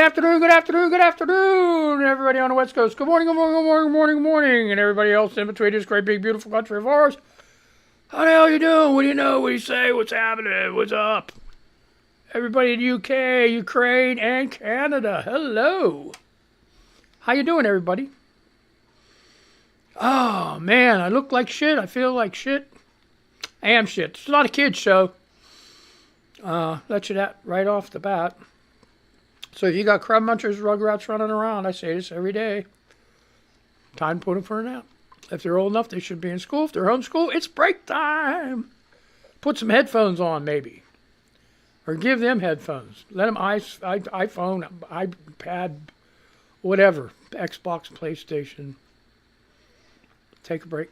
good afternoon, everybody on the West Coast. Good morning, good morning, good morning, good morning, good morning, and everybody else in between this great, big, beautiful country of ours. How the hell you doing? What do you know? What do you say? What's happening? What's up? Everybody in the UK, Ukraine, and Canada, hello. How you doing, everybody? Oh, man, I look like shit. I feel like shit. I am shit. It's not a kid's show. Let you that right off the bat. So if you got crab munchers, rugrats running around, I say this every day. Time to put them for a nap. If they're old enough, they should be in school. If they're homeschooled, it's break time. Put some headphones on, maybe. Or give them headphones. Let them iPhone, iPad, whatever. Xbox, PlayStation. Take a break.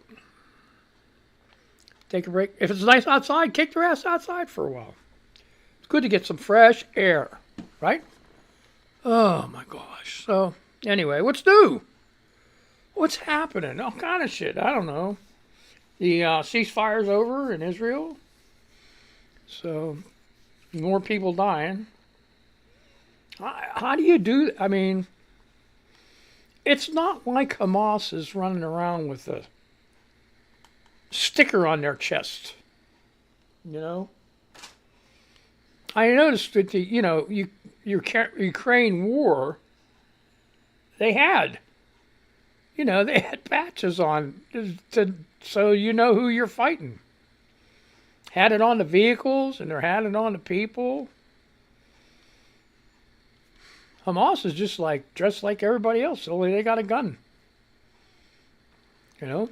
Take a break. If it's nice outside, kick their ass outside for a while. It's good to get some fresh air, right? Oh my gosh. So, anyway, what's new? What's happening? All kind of shit. I don't know. The ceasefire's over in Israel. So, more people dying. How do you do? I mean, it's not like Hamas is running around with a sticker on their chest. You know? I noticed that the Ukraine war, they had patches on so you know who you're fighting. Had it on the vehicles and they had it on the people. Hamas is just dressed like everybody else, only they got a gun. You know?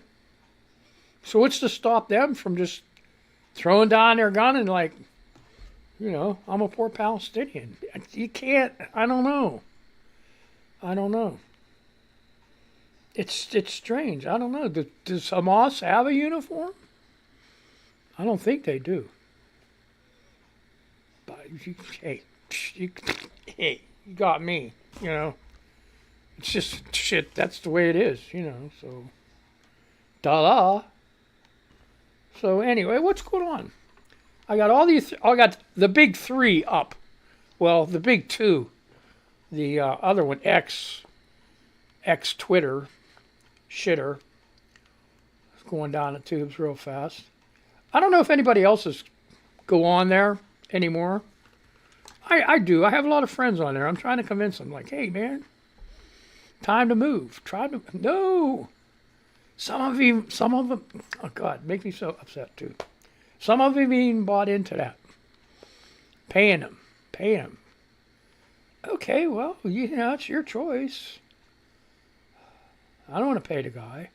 So what's to stop them from just throwing down their gun and I'm a poor Palestinian. You can't. I don't know. It's strange. I don't know. Does Hamas have a uniform? I don't think they do. But hey, you got me. It's just shit. That's the way it is. So, da. So anyway, what's going on? I got the big three up. Well, the big two. The other one, X Twitter, shitter. It's going down the tubes real fast. I don't know if anybody else go on there anymore. I do. I have a lot of friends on there. I'm trying to convince them, hey, man, time to move. No. Some of them, oh, God, make me so upset, too. Some of them even bought into that. Paying them. Okay, well, it's your choice. I don't want to pay the guy.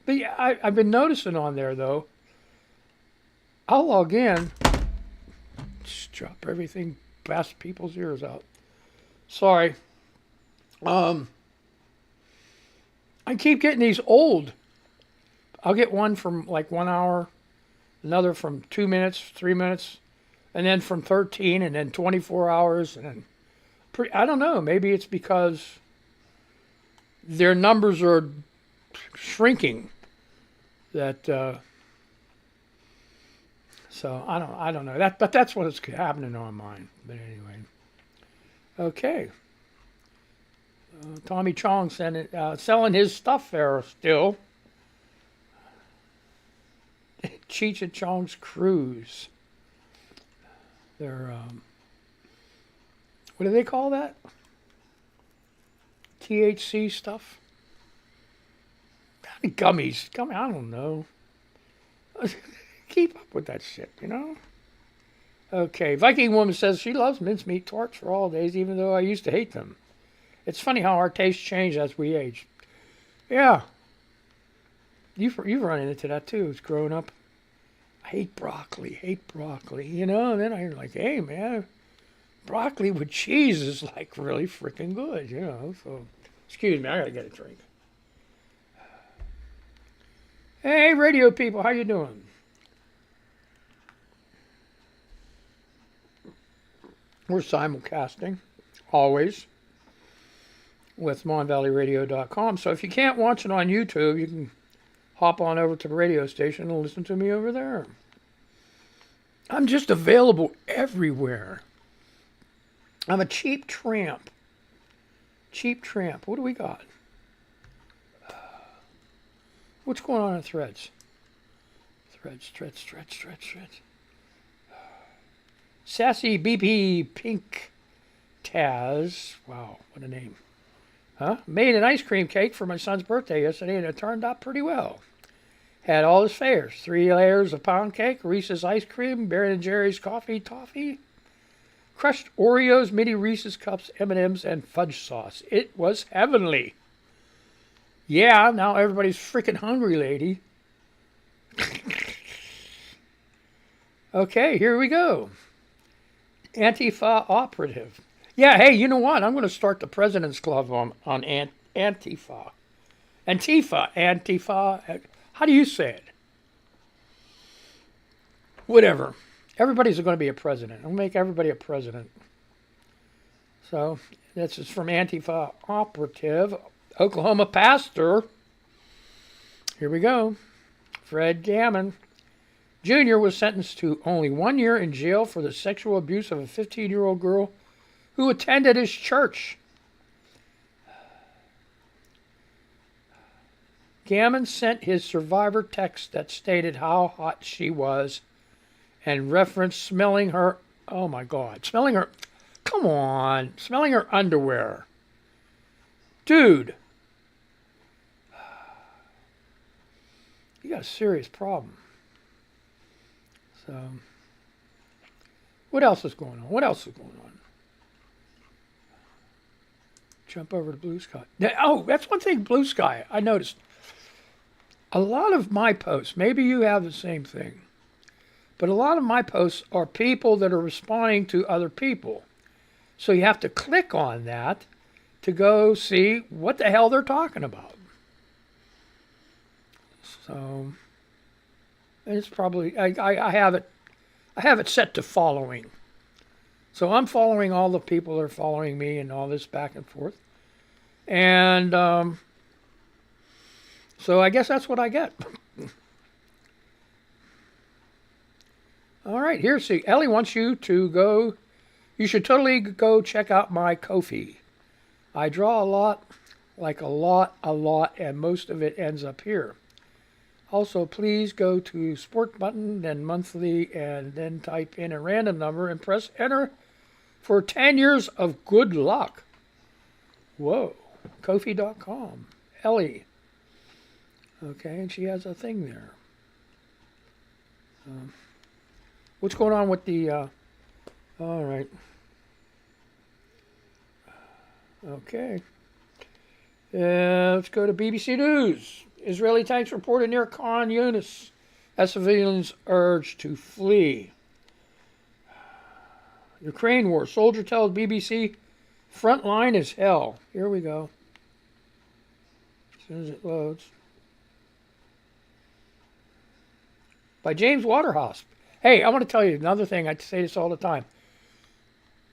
But yeah, I've been noticing on there, though. I'll log in. Just drop everything, blast people's ears out. Sorry. I keep getting these old. I'll get one from 1 hour, another from 2 minutes, 3 minutes, and then from 13, and then 24 hours, and then I don't know. Maybe it's because their numbers are shrinking. So I don't know that, but that's what is happening on mine. But anyway, okay. Tommy Chong selling his stuff there still. Cheech and Chong's Cruise. They're, what do they call that? THC stuff? Gummies. I don't know. Keep up with that shit, Okay, Viking woman says she loves mincemeat tarts for all days, even though I used to hate them. It's funny how our tastes change as we age. Yeah. You've run into that too. It's growing up. I hate broccoli. And then I'm like, hey, man, broccoli with cheese is really freaking good, So, excuse me, I gotta get a drink. Hey, radio people, how you doing? We're simulcasting, always, with MonValleyRadio.com. So if you can't watch it on YouTube, you can hop on over to the radio station and listen to me over there. I'm just available everywhere. I'm a cheap tramp. Cheap tramp. What do we got? What's going on in Threads? Threads. Sassy BP Pink Taz. Wow, what a name. Huh? Made an ice cream cake for my son's birthday yesterday, and it turned out pretty well. Had all his favors. 3 layers of pound cake, Reese's ice cream, Ben & Jerry's coffee toffee, crushed Oreos, mini Reese's cups, M&Ms, and fudge sauce. It was heavenly. Yeah, now everybody's freaking hungry, lady. Okay, here we go. Antifa operative. Yeah, hey, you know what? I'm going to start the President's Club on Antifa. Antifa. How do you say it? Whatever. Everybody's going to be a president. I'll make everybody a president. So, this is from Antifa operative. Oklahoma pastor. Here we go. Fred Gammon Jr. was sentenced to only 1 year in jail for the sexual abuse of a 15-year-old girl who attended his church. Gammon sent his survivor text that stated how hot she was and referenced smelling her, oh my God, smelling her underwear. Dude, you got a serious problem. So, what else is going on? Jump over to Blue Sky. Oh, that's one thing, Blue Sky, I noticed. A lot of my posts, maybe you have the same thing, but a lot of my posts are people that are responding to other people. So you have to click on that to go see what the hell they're talking about. So, and it's probably, I have it set to following. So I'm following all the people that are following me and all this back and forth. And so I guess that's what I get. All right, see, Ellie wants you to go. You should totally go check out my Ko-fi. I draw a lot, and most of it ends up here. Also, please go to Sport button, then monthly, and then type in a random number and press enter for 10 years of good luck. Whoa, Ko-fi.com. Ellie. Okay, and she has a thing there. What's going on with the... all right. Okay. Let's go to BBC News. Israeli tanks reported near Khan Yunis as civilians urged to flee. Ukraine war. Soldier tells BBC front line is hell. Here we go. As soon as it loads. By James Waterhouse. Hey, I want to tell you another thing. I say this all the time.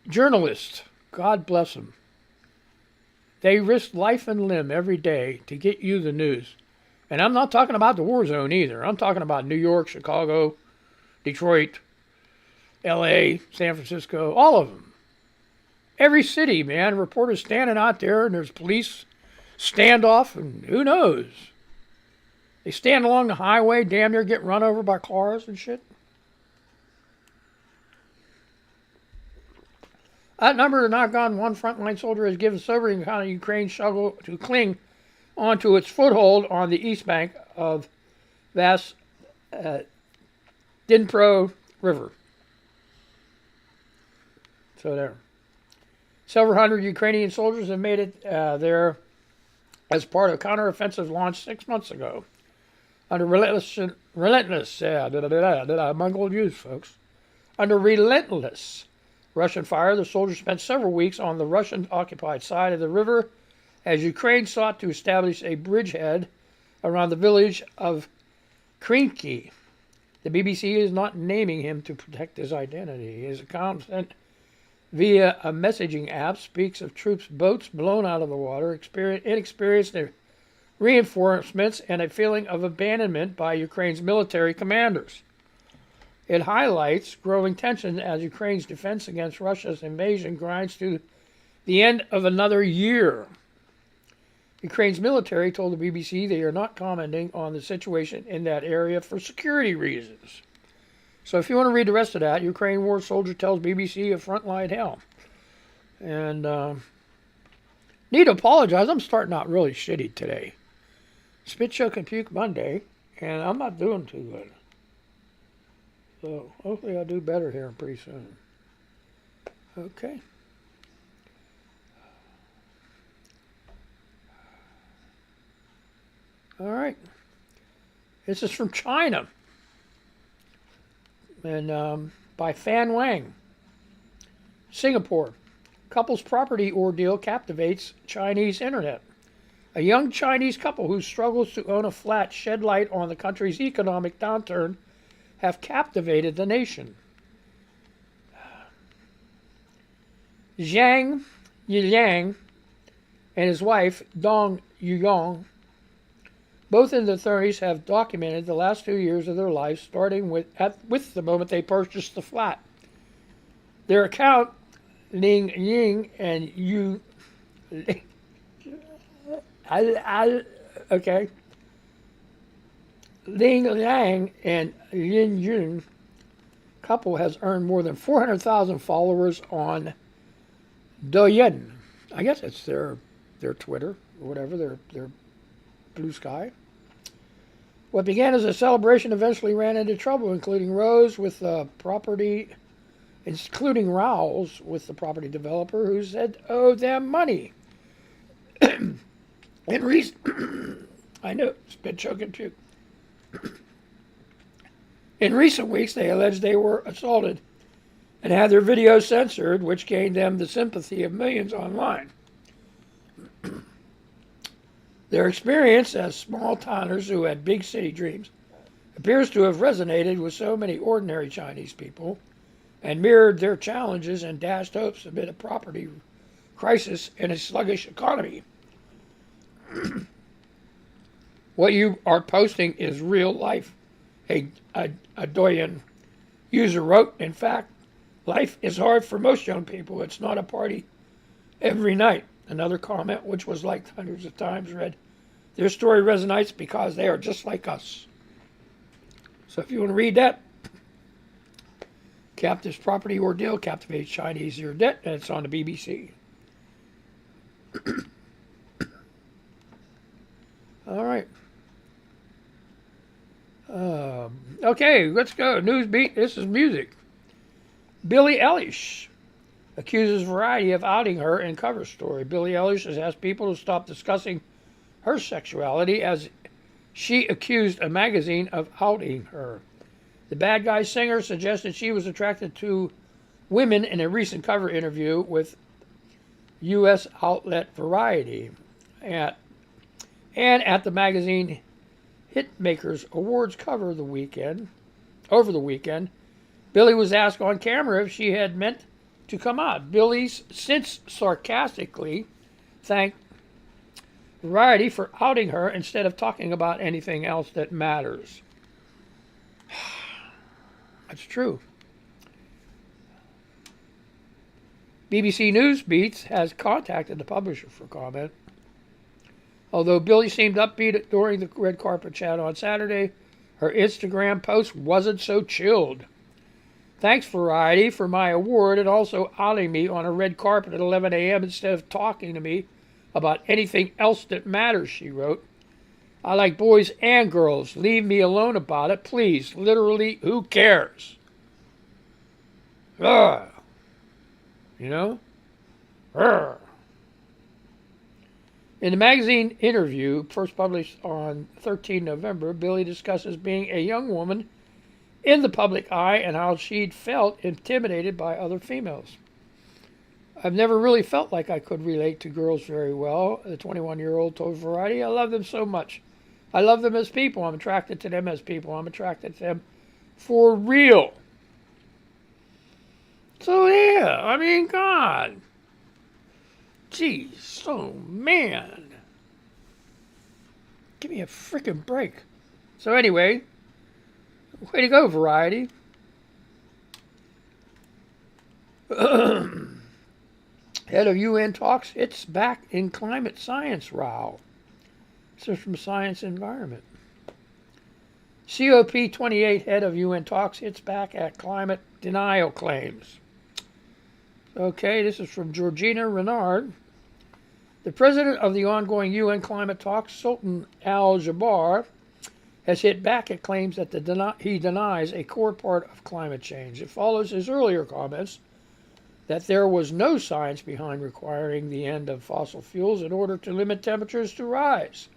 Journalists, God bless them. They risk life and limb every day to get you the news. And I'm not talking about the war zone either. I'm talking about New York, Chicago, Detroit, L.A., San Francisco, all of them. Every city, man, reporters standing out there, and there's police standoff, and who knows? They stand along the highway, damn near get run over by cars and shit. Outnumbered and outgunned, one frontline soldier has given sobering account of Ukraine's struggle to cling onto its foothold on the east bank of vast Dnipro River. So there. Several hundred Ukrainian soldiers have made it there as part of a counteroffensive launched 6 months ago. Under Mangled use, folks. Under relentless Russian fire, the soldiers spent several weeks on the Russian-occupied side of the river as Ukraine sought to establish a bridgehead around the village of Krinky. The BBC is not naming him to protect his identity. His account sent via a messaging app speaks of troops' boats blown out of the water, inexperienced reinforcements, and a feeling of abandonment by Ukraine's military commanders. It highlights growing tension as Ukraine's defense against Russia's invasion grinds to the end of another year. Ukraine's military told the BBC they are not commenting on the situation in that area for security reasons. So if you want to read the rest of that, Ukraine war soldier tells BBC of frontline hell. And need to apologize. I'm starting out really shitty today. Spit, choke, and puke Monday, and I'm not doing too good. So hopefully I'll do better here pretty soon. Okay. All right. This is from China. And by Fan Wang. Singapore. Couple's property ordeal captivates Chinese internet. A young Chinese couple who struggles to own a flat shed light on the country's economic downturn have captivated the nation. Zhang Yiliang and his wife, Dong Yuyong, both in their 30s, have documented the last 2 years of their lives, starting with the moment they purchased the flat. Their account, Ling Ying and Yu... okay. Ling Liang and Yin Yun couple has earned more than 400,000 followers on Douyin. I guess it's their Twitter or whatever, their Blue Sky. What began as a celebration eventually ran into trouble, including rows with the property, including rows with the property developer who said owed them money. In recent, I know, spit, choke, and puke. In recent weeks, they alleged they were assaulted and had their videos censored, which gained them the sympathy of millions online. Their experience as small-towners who had big city dreams appears to have resonated with so many ordinary Chinese people and mirrored their challenges and dashed hopes amid a property crisis and a sluggish economy. What you are posting is real life, a Douyin user wrote. In fact, life is hard for most young people. It's not a party every night. Another comment, which was liked hundreds of times, read, their story resonates because they are just like us. So if you want to read that, Captive's property ordeal captivates Chinese ear debt, and it's on the BBC. All right. Okay, let's go. News beat. This is music. Billie Eilish accuses Variety of outing her in cover story. Billie Eilish has asked people to stop discussing her sexuality as she accused a magazine of outing her. The bad guy singer suggested she was attracted to women in a recent cover interview with U.S. outlet Variety. And at the magazine Hitmakers Awards cover over the weekend, Billie was asked on camera if she had meant to come out. Billie's since sarcastically thanked Variety for outing her instead of talking about anything else that matters. That's true. BBC News Beats has contacted the publisher for comment. Although Billie seemed upbeat during the red carpet chat on Saturday, her Instagram post wasn't so chilled. Thanks, Variety, for my award and also outing me on a red carpet at 11 a.m. instead of talking to me about anything else that matters, she wrote. I like boys and girls. Leave me alone about it, please. Literally, who cares? Ugh. You know? Ugh. In the magazine interview, first published on 13 November, Billie discusses being a young woman in the public eye and how she'd felt intimidated by other females. I've never really felt like I could relate to girls very well, the 21-year-old told Variety. I love them so much. I love them as people. I'm attracted to them as people. I'm attracted to them for real. So, yeah, I mean, God. Jeez, oh, man. Give me a freaking break. So, anyway, way to go, Variety. Head of UN talks hits back in climate science row. This is from Science Environment. COP28 head of UN talks hits back at climate denial claims. Okay, this is from Georgina Renard. The president of the ongoing UN climate talks, Sultan Al Jaber, has hit back at claims that he denies a core part of climate change. It follows his earlier comments that there was no science behind requiring the end of fossil fuels in order to limit temperatures to rise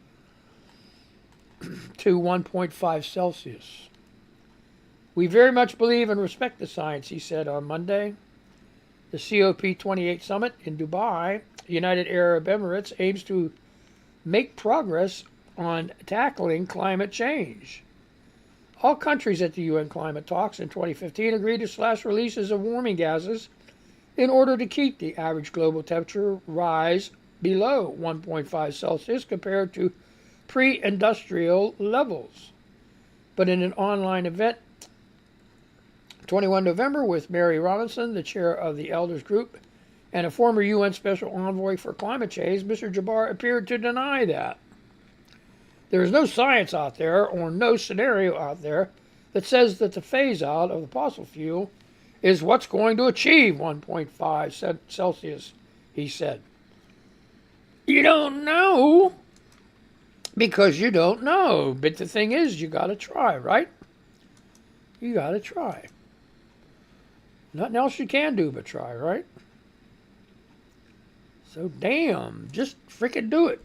to 1.5 Celsius. We very much believe and respect the science, he said on Monday. The COP28 summit in Dubai, United Arab Emirates, aims to make progress on tackling climate change. All countries at the UN climate talks in 2015 agreed to slash releases of warming gases in order to keep the average global temperature rise below 1.5 Celsius compared to pre-industrial levels. But in an online event, 21 November, with Mary Robinson, the chair of the Elders Group, and a former UN Special Envoy for Climate Change, Mr. Jaber appeared to deny that. There is no science out there or no scenario out there that says that the phase out of the fossil fuel is what's going to achieve 1.5 Celsius, he said. You don't know because you don't know. But the thing is, you got to try, right? You got to try. Nothing else you can do but try, right? So damn, just freaking do it.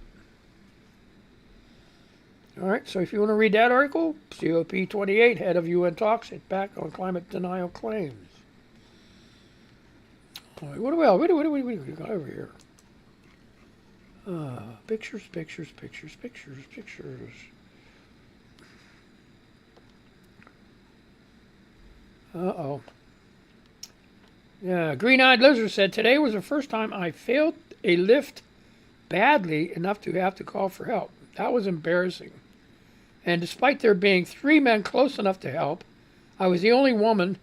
All right, so if you want to read that article, COP28, head of UN talks, hit back on climate denial claims. All right, what do we got over here? Pictures. Uh-oh. Yeah, Green-Eyed Lizard said, today was the first time I failed a lift badly enough to have to call for help. That was embarrassing. And despite there being 3 men close enough to help, I was the only woman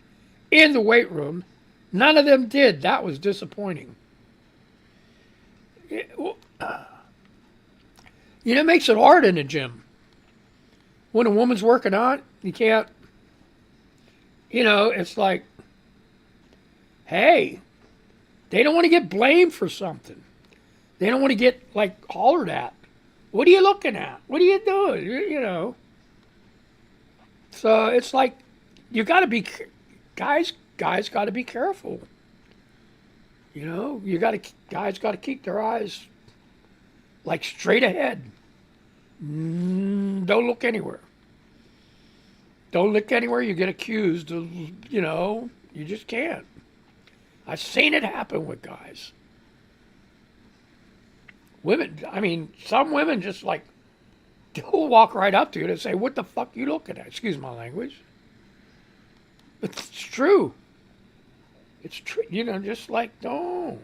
in the weight room. None of them did. That was disappointing. It makes it hard in the gym. When a woman's working out, you can't, it's like, hey, they don't want to get blamed for something. They don't want to get, hollered at. What are you looking at? What are you doing? So it's like, you got to be, guys got to be careful. Guys got to keep their eyes, straight ahead. Don't look anywhere. Don't look anywhere, you get accused of, you just can't. I've seen it happen with guys. Women, some women just they'll walk right up to you and say, what the fuck you looking at? Excuse my language. But it's true. It's true. Just don't.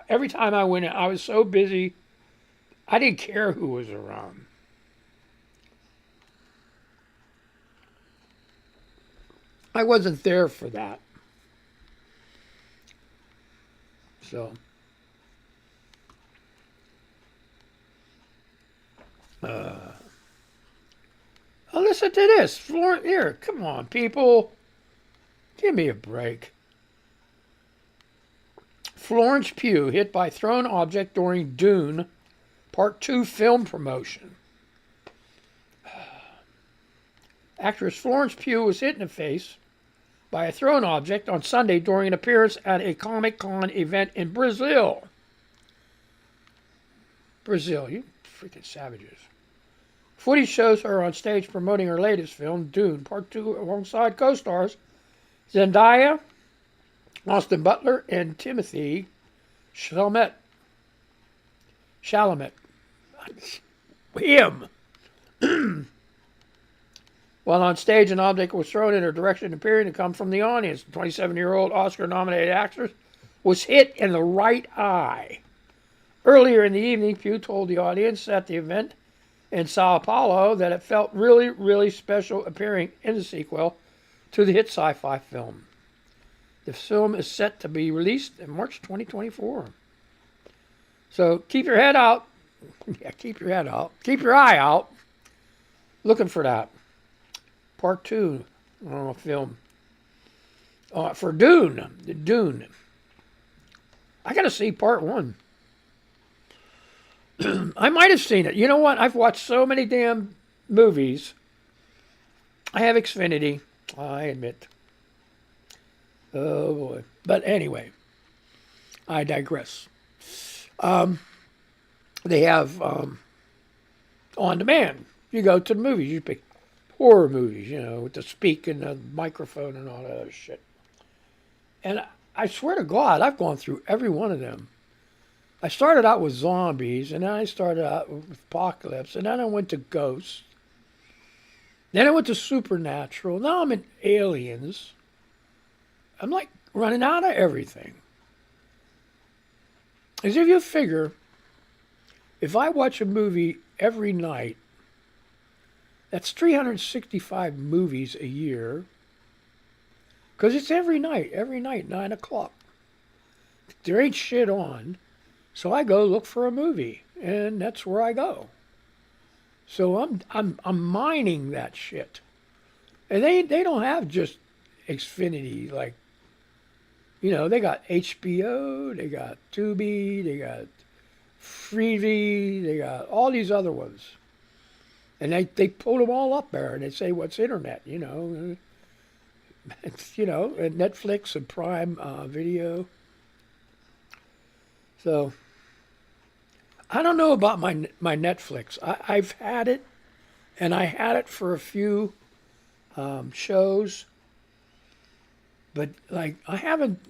Every time I went in, I was so busy, I didn't care who was around. I wasn't there for that. So, listen to this. Here, come on, people. Give me a break. Florence Pugh hit by thrown object during Dune Part 2 film promotion. Actress Florence Pugh was hit in the face by a thrown object on Sunday during an appearance at a Comic-Con event in Brazil. You freaking savages. Footage shows her on stage promoting her latest film, Dune Part 2, alongside co-stars Zendaya, Austin Butler, and Timothy Chalamet. Him. While on stage, an object was thrown in her direction, appearing to come from the audience. The 27-year-old Oscar-nominated actress was hit in the right eye. Earlier in the evening, Pugh told the audience at the event in Sao Paulo that it felt really, really special appearing in the sequel to the hit sci-fi film. The film is set to be released in March 2024. So keep your head out. Yeah, keep your head out. Keep your eye out. Looking for that. Part 2 film. For Dune. Dune. I got to see part 1. I might have seen it. You know what? I've watched so many damn movies. I have Xfinity, I admit. Oh boy. But anyway, I digress. They have on demand. You go to the movies, you pick horror movies, with the speak and the microphone and all that other shit. And I swear to God, I've gone through every one of them. I started out with zombies, and then I started out with apocalypse, and then I went to ghosts. Then I went to supernatural. Now I'm in aliens. I'm like running out of everything. As if you figure, if I watch a movie every night, that's 365 movies a year. Because it's every night, 9 o'clock. There ain't shit on. So I go look for a movie, and that's where I go. So I'm mining that shit, and they don't have just Xfinity, like, they got HBO, they got Tubi, they got Freevee, they got all these other ones, and they pull them all up there, and they say what's internet, it's, and Netflix and Prime Video. So I don't know about my Netflix. I've had it, and I had it for a few shows, but like I haven't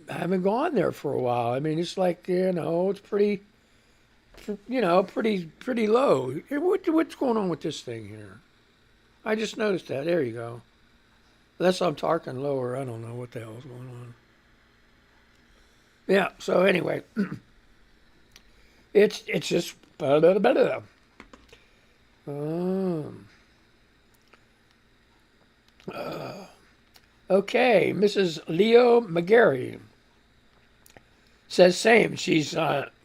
gone there for a while. I mean, it's like it's pretty low. What's going on with this thing here? I just noticed that. There you go. Unless I'm talking lower, I don't know what the hell's going on. Yeah. So anyway. It's just okay, Mrs. Leo McGarry says same. She's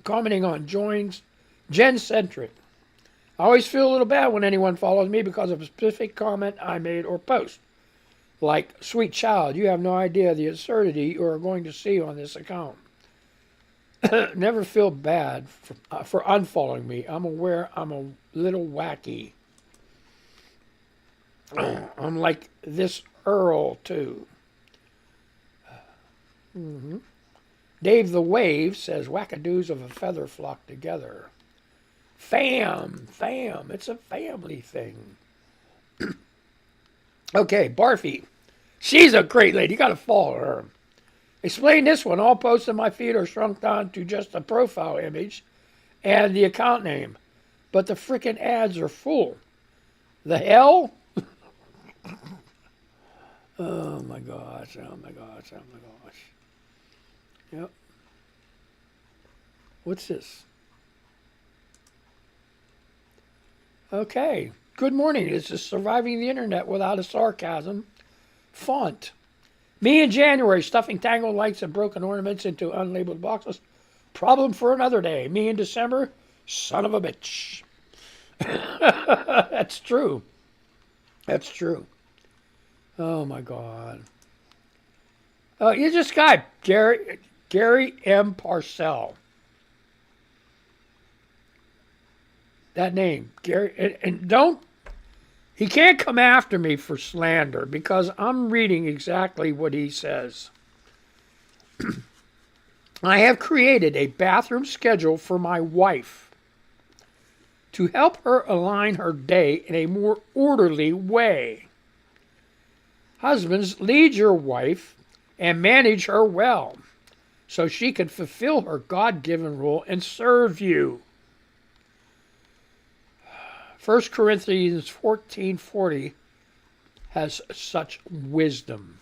commenting on Gen Centric. I always feel a little bad when anyone follows me because of a specific comment I made or post. Like, sweet child, you have no idea the absurdity you are going to see on this account. Never feel bad for unfollowing me. I'm aware I'm a little wacky. I'm like this Earl, too. Mm-hmm. Dave the Wave says, wackadoos of a feather flock together. Fam. It's a family thing. Okay, Barfy. She's a great lady. You got to follow her. Explain this one. All posts in my feed are shrunk down to just a profile image and the account name. But the frickin' ads are full. The hell? Oh my gosh. Yep. What's this? Okay. Good morning. This is Surviving the Internet Without a Sarcasm font. Me in January, stuffing tangled lights and broken ornaments into unlabeled boxes. Problem for another day. Me in December, son of a bitch. That's true. Oh my God. You just got Gary M. Parcell. That name, Gary, and don't. He can't come after me for slander because I'm reading exactly what he says. I have created a bathroom schedule for my wife to help her align her day in a more orderly way. Husbands, lead your wife and manage her well so she can fulfill her God-given role and serve you. 1 Corinthians 14:40 has such wisdom.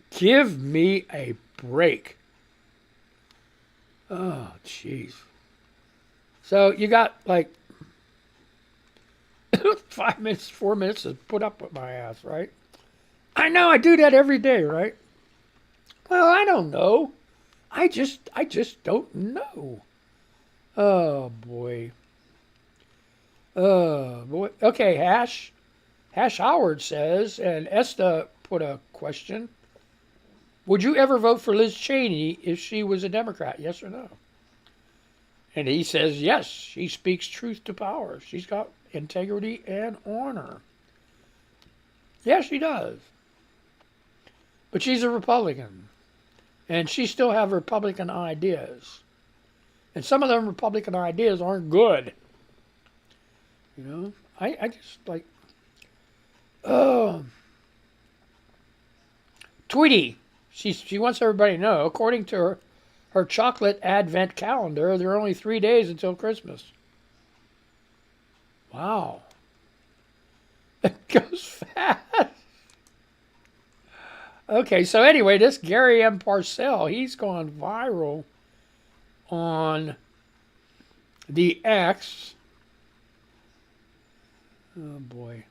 Give me a break. Oh, jeez. So you got like 5 minutes, 4 minutes to put up with my ass, right? I know I do that every day, right? Well, I don't know. I just don't know. Oh boy. Oh boy. Okay, Hash Howard says, and Esta put a question. Would you ever vote for Liz Cheney if she was a Democrat? Yes or no? And he says, yes, she speaks truth to power. She's got integrity and honor. Yeah, she does. But she's a Republican. And she still have Republican ideas. And some of them Republican ideas aren't good. You know? I just like, oh. Tweety. She wants everybody to know, according to her chocolate advent calendar, there are only 3 days until Christmas. Wow. It goes fast. Okay, so anyway, this Gary M. Parcell, he's gone viral on the X. Oh boy.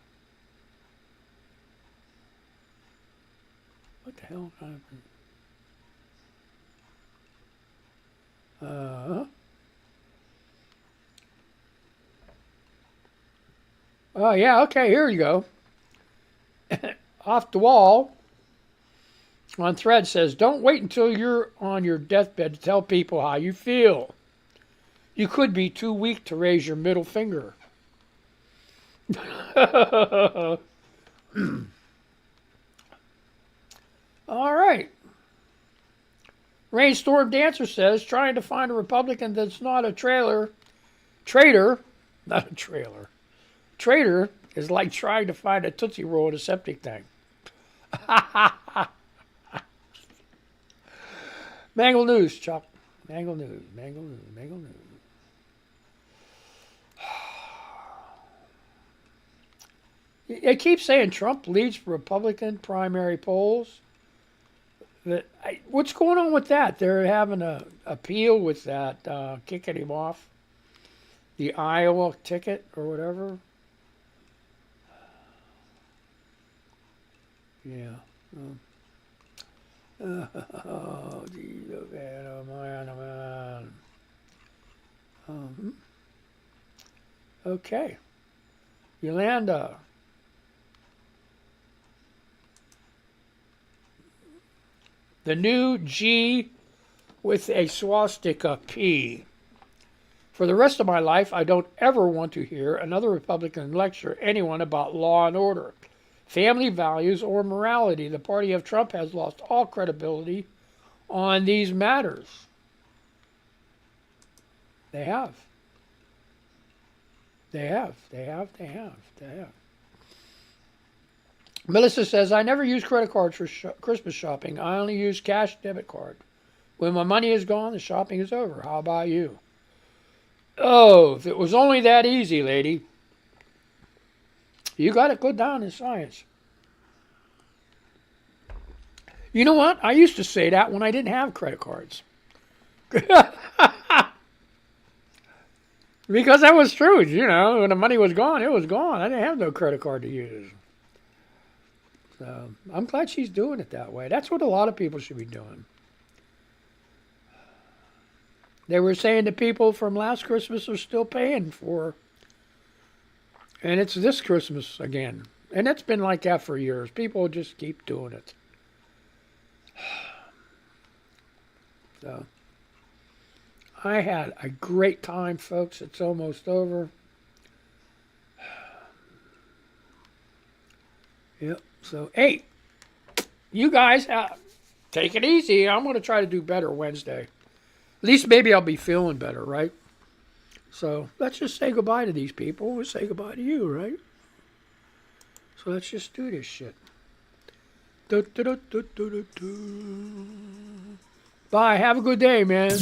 What the hell kind of... Oh, yeah, okay, here you go. Off the wall on Thread says, don't wait until you're on your deathbed to tell people how you feel. You could be too weak to raise your middle finger. All right. Rainstorm Dancer says, trying to find a Republican that's not a traitor, not a trailer. Traitor is like trying to find a Tootsie Roll in a septic tank. Mangled news, Chuck. Mangled news. They keep saying Trump leads Republican primary polls. What's going on with that? They're having a appeal with that, kicking him off the Iowa ticket or whatever. Yeah. Oh, geez, oh man. Okay. Yolanda. The new G with a swastika P. For the rest of my life, I don't ever want to hear another Republican lecture anyone about law and order, family values, or morality. The party of Trump has lost all credibility on these matters. They have. Melissa says, I never use credit cards for Christmas shopping. I only use cash debit card. When my money is gone, the shopping is over. How about you? Oh, if it was only that easy, lady. You got it good down in science. You know what? I used to say that when I didn't have credit cards. Because that was true, you know. When the money was gone, it was gone. I didn't have no credit card to use. So I'm glad she's doing it that way. That's what a lot of people should be doing. They were saying the people from last Christmas are still paying for, and it's this Christmas again. And it's been like that for years. People just keep doing it. So I had a great time, folks. It's almost over. Yep. So, hey, you guys take it easy. I'm going to try to do better Wednesday. At least maybe I'll be feeling better, right? So let's just say goodbye to these people. We'll say goodbye to you, right? So let's just do this shit. Bye. Have a good day, man.